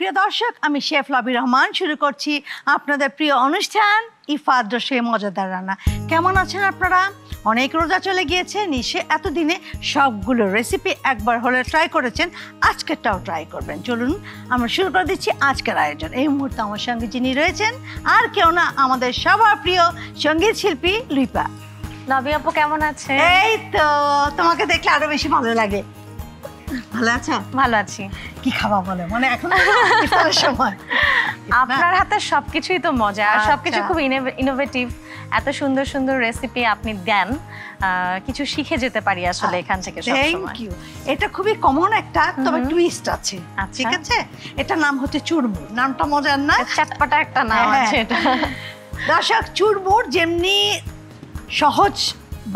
প্রিয় দর্শক, আমি শেফ লবি রহমান শুরু করছি আপনাদের প্রিয় অনুষ্ঠান ইফাত রোষে মজাদার রান্না। কেমন আছেন আপনারা? অনেক রোজা চলে গিয়েছে, নিশ্চয়ই এতদিনে সবগুলো রেসিপি একবার হলে ট্রাই করেছেন, আজকেরটাও ট্রাই করবেন। চলুন আমরা শুরু করে দিচ্ছি আজকের আয়োজন। এই মুহূর্তে আমার সঙ্গে যিনি রয়েছেন আর কেউ না, আমাদের সবার প্রিয় সঙ্গীত শিল্পী লুইপা। লবি আপু কেমন আছে? এই তো, তোমাকে দেখলে আরো বেশি ভালো লাগে। ভালো আছো? ভালো আছি। কি খাওয়া বলে, মানে এখন ইফতারের সময় আপনার হাতে সবকিছুই তো মজা, আর সবকিছু খুব ইনোভেটিভ। এত সুন্দর সুন্দর রেসিপি আপনি দেন, কিছু শিখে যেতে পারি আসলে এখান থেকে সব সময়। Thank you. এটা খুবই কমন একটা, তবে টুইস্ট আছে। ঠিক আছে, এটা নাম হচ্ছে চুরমুর। নামটা মজার না? চটপটা একটা নাম আছে এটা। দর্শক, চুরমুর যেমনি সহজ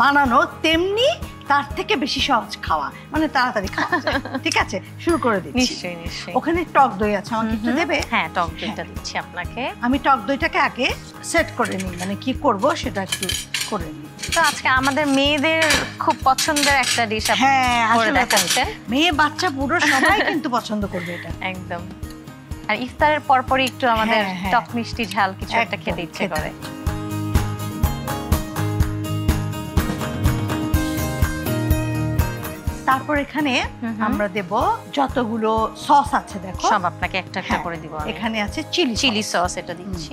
বানানো, তেমনি তার থেকে বেশি সহজ খাওয়া, মানে তাড়াতাড়ি খাওয়া যায়। ঠিক আছে, শুরু করে দিচ্ছি। নিশ্চয়ই নিশ্চয়ই। ওখানে টক দই আছে, আমাকে একটু দেবে? হ্যাঁ, টক দইটা দিচ্ছি আপনাকে। আমি টক দইটাকে আগে সেট করে নিই, মানে কি করব সেটা একটু করে নিই। তো আজকে আমাদের মেয়েদের খুব পছন্দের একটা ডিশ আপনি করে দেখাচ্ছেন। মেয়ে বাচ্চা বুড়ো সবাই কিন্তু পছন্দ করবে এটা। একদম। আর ইফতারের পরপরই একটু আমাদের টক মিষ্টি ঝাল কিছু একটা খেতে ইচ্ছে করে। তারপর এখানে আমরা দেব যতগুলো সস আছে, দেখো সব আপনাকে একটা একটা করে দিব। এখানে আছে চিলি সস, এটা দিচ্ছি।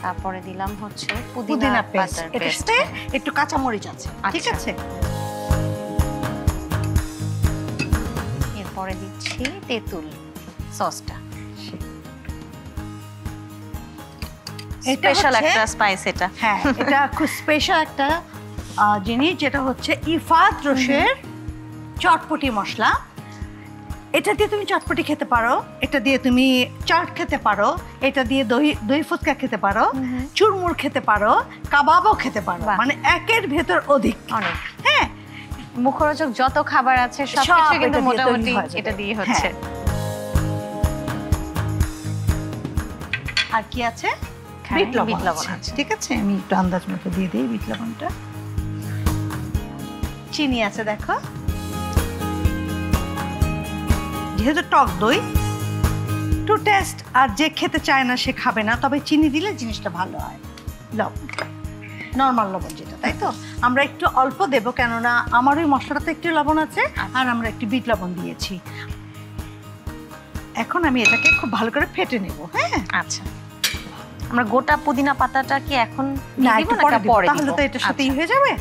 তারপরে দিলাম হচ্ছে পুদিনা পেস্ট, এটার সাথে একটু কাঁচা মরিচ আছে। ঠিক আছে, এরপরে দিচ্ছি তেঁতুল সসটা। স্পেশাল একটা স্পাইস এটা। হ্যাঁ, এটা খুব স্পেশাল একটা জিনিস, যেটা হচ্ছে ইফাত রোষের চটপটি মশলা। এটা দিয়ে তুমি চটপটি খেতে পারো, এটা দিয়ে তুমি চাট খেতে পারো, এটা দিয়ে দই ফুচকা খেতে পারো, চুরমুর খেতে পারো, কাবাবও খেতে পারো, মানে একের ভেতর অধিক অনেক। হ্যাঁ, মুখরোচক যত খাবার আছে সবকিছু কিন্তু মোটামুটি এটা দিয়ে হচ্ছে। আর কি আছে? বিট লবণ আছে। ঠিক আছে, আমি একটু আন্দাজ মতো দিয়ে দিই বিট লবণটা। চিনি আছে, দেখো, যেহেতু টক দই টু টেস্ট, আর যে খেতে চায় না সে খাবে না, তবে চিনি দিলে জিনিসটা ভালো হয়। লবণ, নর্মাল লবণ যেটা, তাই তো আমরা একটু অল্প দেবো, কেননা আমার ওই মশলাটাতে একটু লবণ আছে, আর আমরা একটু বিট লবণ দিয়েছি। এখন আমি এটাকে খুব ভালো করে ফেটে নেব। হ্যাঁ, আচ্ছা। আমরা গোটা পুদিনা পাতাটা কি এখন দিব না পরে? তাহলে তো এটার সাথেই হয়ে যাবে।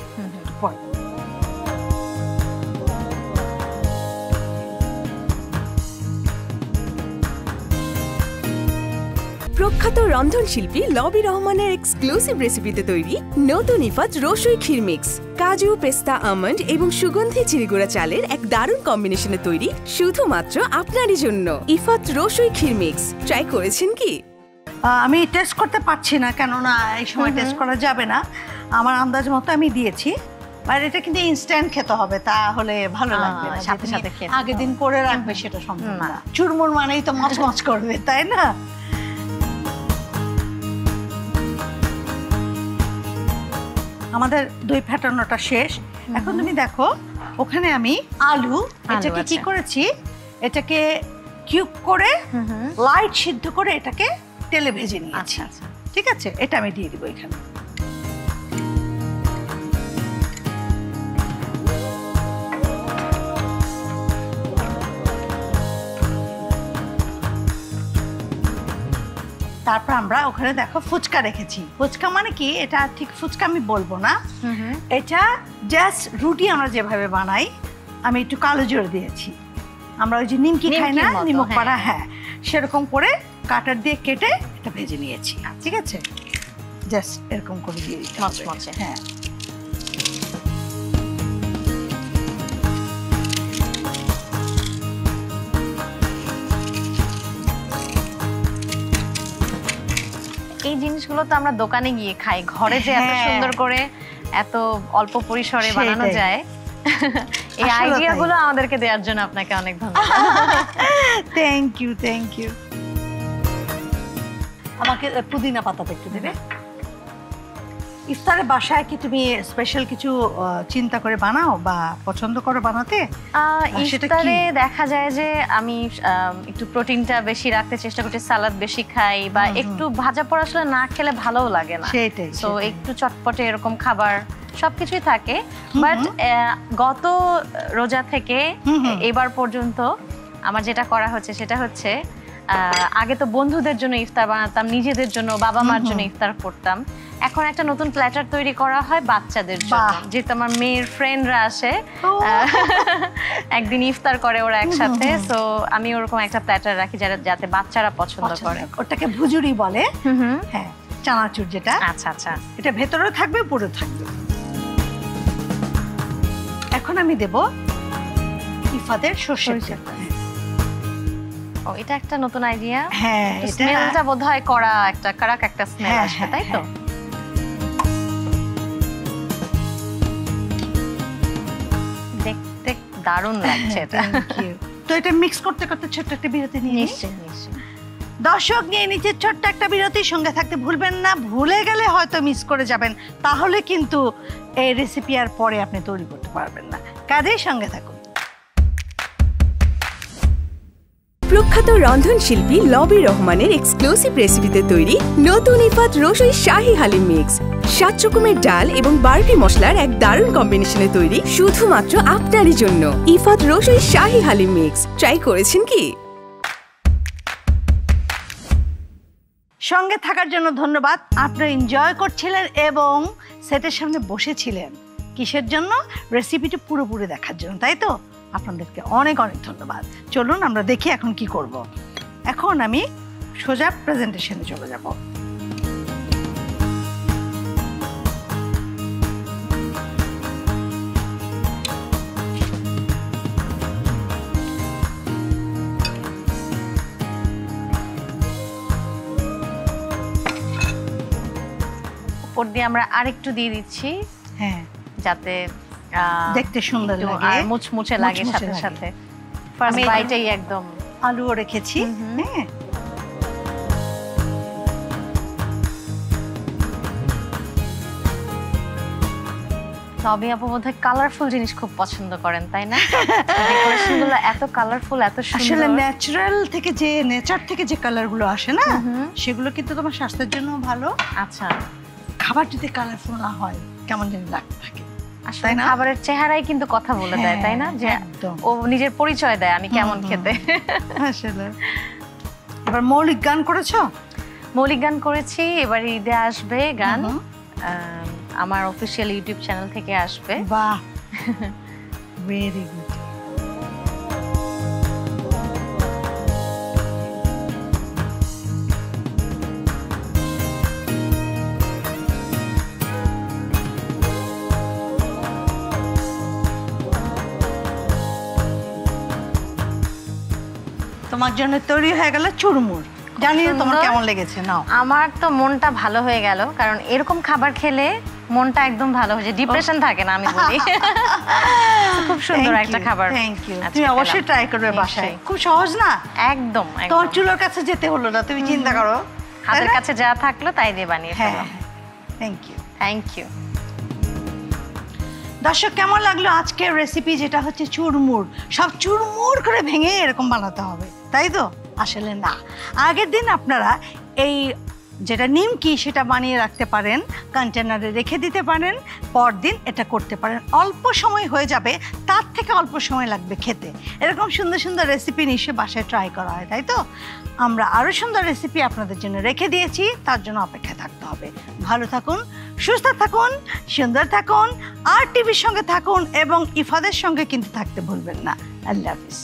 প্রখ্যাত রন্ধনশিল্পী লবি রহমানের এক্সক্লুসিভ রেসিপিতে তৈরি নতুন ইফাত রসুই ক্ষীর মিক্স। কাজু, পেস্তা, আমন্ড এবং সুগন্ধি চিনিগুড়া চালের এক দারুণ কম্বিনেশনে তৈরি শুধুমাত্র আপনারই জন্য ইফাত রসুই ক্ষীর মিক্স। ট্রাই করেছেন কি? আমি টেস্ট করতে পারছি না, কেননা এই সময় টেস্ট করা যাবে না। আমার আন্দাজ মতো আমি দিয়েছি, আর এটা কিন্তু ইনস্ট্যান্ট খেতে হবে, তাহলে ভালো লাগবে না। সাথে সাথে আগের দিন করে রাখবে সেটা সম্ভব না। চুরমুর মানেই তো মচমচ করবে, তাই না? আমাদের দই ফেটানোটা শেষ। এখন তুমি দেখো, ওখানে আমি আলু, এটাকে কি করেছি, এটাকে কিউব করে লাইট সিদ্ধ করে এটাকে তেলে ভেজে নিয়েছি। ঠিক আছে, এটা আমি দিয়ে দিব এখানে। তারপর আমরা ওখানে দেখো ফুচকা রেখেছি। ফুচকা মানে কি, এটা ঠিক ফুচকা আমি বলবো না, এটা জাস্ট রুটি আমরা যেভাবে বানাই। আমি একটু কালো জিরা দিয়েছি, আমরা ওই যে নিমকি খাই না, নিমক পাড়া, হ্যাঁ সেরকম করে কাটার দিয়ে কেটে এটা ভেজে নিয়েছি। ঠিক আছে, জাস্ট এরকম করে দিয়ে দিতে হবে। হ্যাঁ, এই জিনিসগুলো তো আমরা দোকানে গিয়ে খাই, ঘরে যে এত সুন্দর করে এত অল্প পরিসরে বানানো যায়, এই আইডিয়াগুলো আমাদেরকে দেওয়ার জন্য আপনাকে অনেক ধন্যবাদ। Thank you, thank you. আমাকে পুদিনা পাতাটা একটু দেবে। ইফতারে বাসায় কি তুমি স্পেশাল কিছু চিন্তা করে বানাও বা পছন্দ করো বানাতে? ইফতারে দেখা যায় যে আমি একটু প্রোটিনটা বেশি রাখতে চেষ্টা করছি, সালাদ বেশি খাই, বা একটু ভাজা পোড়া আসলে না খেলে ভালোও লাগে না। সেটাই, তো একটু চটপটে এরকম খাবার সবকিছুই থাকে। বাট গত রোজা থেকে এবার পর্যন্ত আমার যেটা করা হচ্ছে সেটা হচ্ছে আগে তো বন্ধুদের জন্য ইফতার বানাতাম, নিজেদের জন্য, বাবা মার জন্য ইফতার করতাম। এখন একটা নতুন প্ল্যাটার তৈরি করা হয় বাচ্চাদের জন্য, যেহেতু আমার মেয়ের ফ্রেন্ডরা আসে একদিন ইফতার করে ওরা একসাথে। সো আমি ওরকম একটা প্ল্যাটার রাখি যাতে বাচ্চারা পছন্দ করে। ওটাকে ভুজুরি বলে। হ্যাঁ, চানাচুর যেটা। আচ্ছা আচ্ছা, এটা ভেতরেও থাকবে, পুরো থাকবে। এখন আমি দেব ইফাদের সরষের তেল। ও, এটা একটা নতুন আইডিয়া। হ্যাঁ, স্মেলটা বোধহয় কড়া একটা কারাক একটা স্মেল আসবে, তাই তো? দেখতে দারুণ লাগছে এটা। তো এটা মিক্স করতে করতে ছোট্ট একটা বিরতি নিয়ে নিশ্চয়ই নিশ্চয়ই। দর্শক, নিয়ে নিচে ছোট্ট একটা বিরতির সঙ্গে থাকতে ভুলবেন না। ভুলে গেলে হয়তো মিস করে যাবেন, তাহলে কিন্তু এই রেসিপি আর পরে আপনি তৈরি করতে পারবেন না। কাজেই সঙ্গে থাকুন। প্রখ্যাত রন্ধনশিল্পী লবি রহমানের এক্সক্লুসিভ রেসিপিতে তৈরি নতুন ইফাত রসুই শাহী হালিম মিক্স। 7 রকমের ডাল এবং 12টি মশলার এক দারুণ কম্বিনেশনে তৈরি শুধুমাত্র আপনারই জন্য ইফাত রসুই শাহী হালিম মিক্স। ট্রাই করেছেন কি? সঙ্গে থাকার জন্য ধন্যবাদ। আপনারা এনজয় করছিলেন এবং সেটের সামনে বসেছিলেন কিসের জন্য? রেসিপিটি পুরোপুরি দেখার জন্য, তাই তো? আপনাদেরকে অনেক অনেক ধন্যবাদ। চলুন আমরা দেখি এখন কি করব। এখন আমি সোজা প্রেজেন্টেশনে চলে যাব। উপর দিয়ে আমরা আরেকটু দিয়ে দিচ্ছি, হ্যাঁ, যাতে দেখতে সুন্দর লাগে আর মুচমুচে লাগে। সাথে সাথে ফার্স্ট বাইটেই একদম আলুও রেখেছি। হ্যাঁ, লবি আপু বোধহয় কালারফুল জিনিস খুব পছন্দ করেন, তাই না? ডেকোরেশনগুলো এত কালারফুল, এত সুন্দর। আসলে ন্যাচারাল থেকে যে নেচার থেকে যে কালারগুলো আসে না, সেগুলো কিন্তু তোমার স্বাস্থ্যের জন্য ভালো। আচ্ছা, খাবার যদি কালারফুল না হয় কেমন যেন লাগতে থাকে। আসলে খাবারের চেহারাই কিন্তু কথা বলে দেয়, তাই না? যে ও নিজের পরিচয় দেয় আমি কেমন খেতে। আসলে এবার মৌলিক গান করেছো? মৌলিক গান করেছি, এবার ঈদে আসবে গান, আমার অফিসিয়াল ইউটিউব চ্যানেল থেকে আসবে। বাহ, ভেরি গুড। তোমার জন্য তৈরি হয়ে গেল চুরমুর। জানি না তোমার কেমন লেগেছে। নাও। আমার তো মনটা ভালো হয়ে গেল, কারণ এরকম খাবার খেলে মনটা একদম ভালো হয়ে যায়, ডিপ্রেশন থাকে না, আমি বলি। খুব সুন্দর একটা খাবার। Thank you. তুমি অবশ্যই ট্রাই করবে বাসায়, খুব সহজ না? একদম। তোমার চুলোর কাছে যেতে হলো না, তুমি চিন্তা করো, হাতের কাছে যা থাকলো তাই দিয়ে বানিয়ে ফেলো। Thank you. Thank you. দর্শক, কেমন লাগলো আজকের রেসিপি? যেটা হচ্ছে চুরমুর। সব চুরমুর করে ভেঙে এরকম বানাতে হবে, তাই তো? আসলে না, আগের দিন আপনারা এই যেটা নিমকি সেটা বানিয়ে রাখতে পারেন, কন্টেনারে রেখে দিতে পারেন, পরদিন এটা করতে পারেন। অল্প সময় হয়ে যাবে, তার থেকে অল্প সময় লাগবে খেতে। এরকম সুন্দর সুন্দর রেসিপি নিশ্চয়ই বাসায় ট্রাই করা হয়, তাই তো? আমরা আরও সুন্দর রেসিপি আপনাদের জন্য রেখে দিয়েছি, তার জন্য অপেক্ষায় থাকতে হবে। ভালো থাকুন, সুস্থ থাকুন, সুন্দর থাকুন, আর টিভির সঙ্গে থাকুন এবং ইফাদের সঙ্গে কিন্তু থাকতে ভুলবেন না। আল্লাহ হাফিজ।